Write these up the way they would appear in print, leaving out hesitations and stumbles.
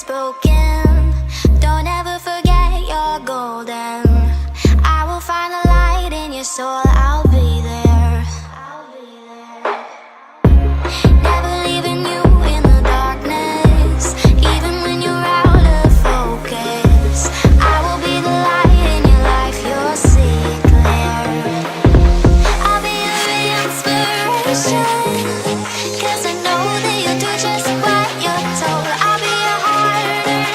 is broken. Don't ever forget you're golden. I will find the light in your soul. I'll be there. Never leaving you in the darkness, even when you're out of focus. I will be the light in your life. You'll see it clear. I'll be your inspiration, 'cause I know that you'll do just what you're told. I'll be your heart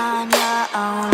On your own.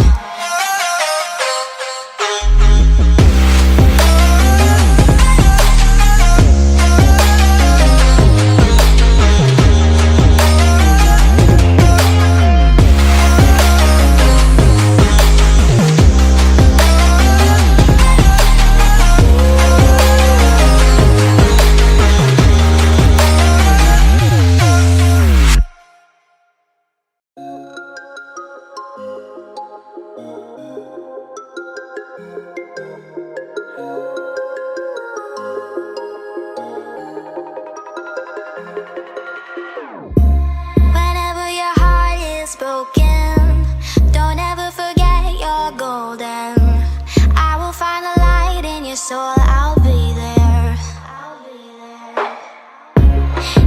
Whenever your heart is broken, don't ever forget you're golden. I will find the light in your soul, I'll be there.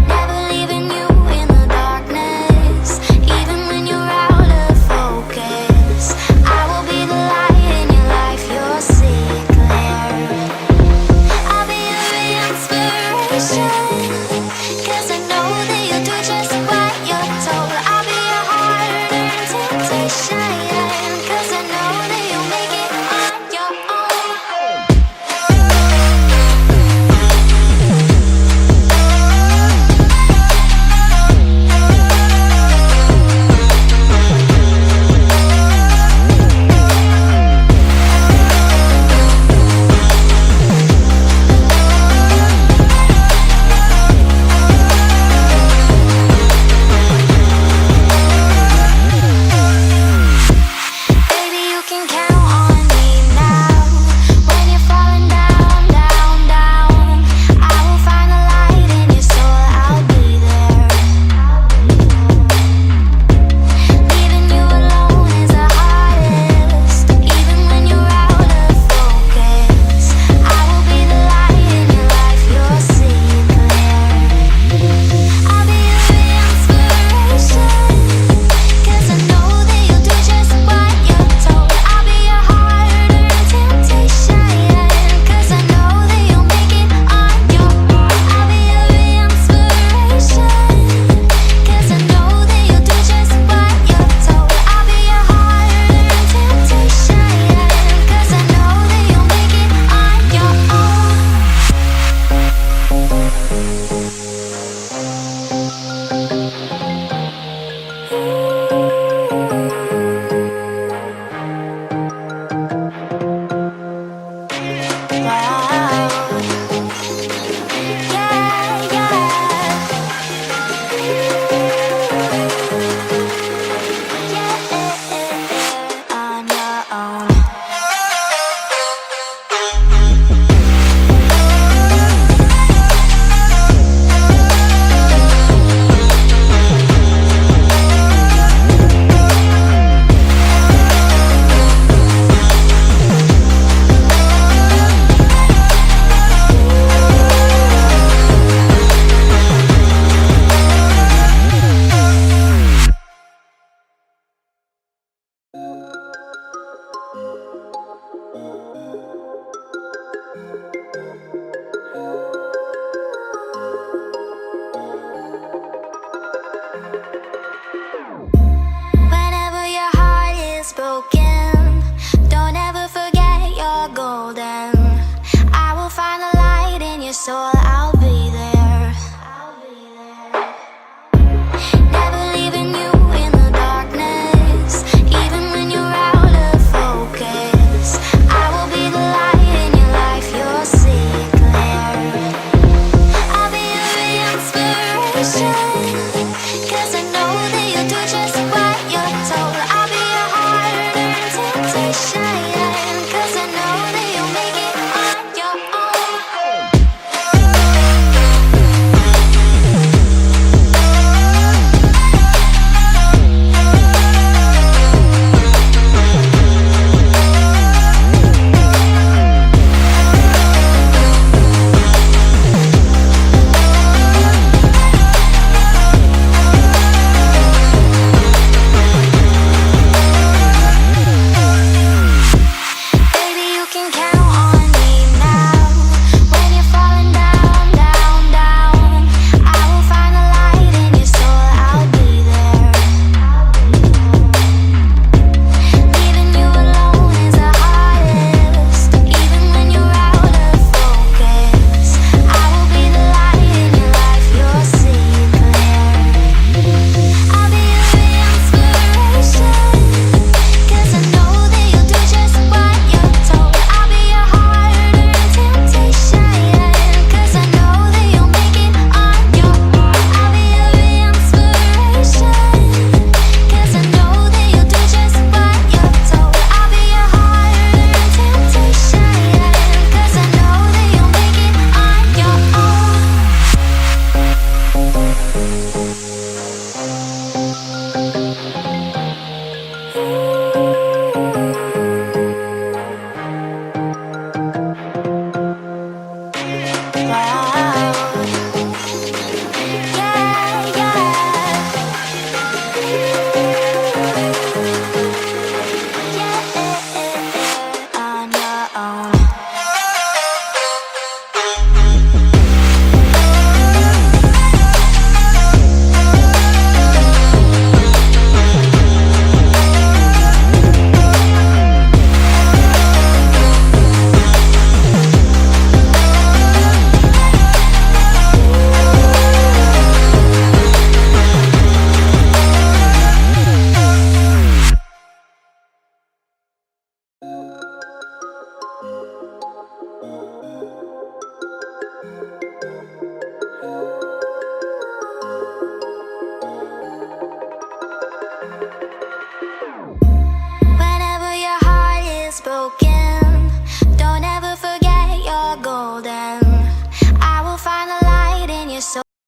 Never leaving you in the darkness, even when you're out of focus. I will be the light in your life, you'll see it clear. I'll be your inspiration, 'cause I know that you'll do just what you're told. I'll be your hard-earned temptation, 'cause I know that you'll make it on your own. Baby, you can count on me now. When you're falling down, down, down, I will find the light in your soul, I'll be there. Leaving you alone is the hardest, even when you're out of focus. I will be the light in your life, you'll see it clear. I'll be your inspiration, 'cause I know that you'll do just what you're told. I'll be your hard-earned temptation, 'cause I know that you'll make it on your own. I'll be your inspiration, 'cause I know that you'll do just what you're told. I'll be your hard-earned temptation, 'cause I know that you'll make it on your own. Wow. Yeah, yeah. On your own. Whenever your heart is broken, don't ever forget you're golden. I will find the light in your soul, I'll be there. Never leaving you in the darkness, even when you're out of focus. I will be the light in your life, you'll see it clear. I'll be your inspiration,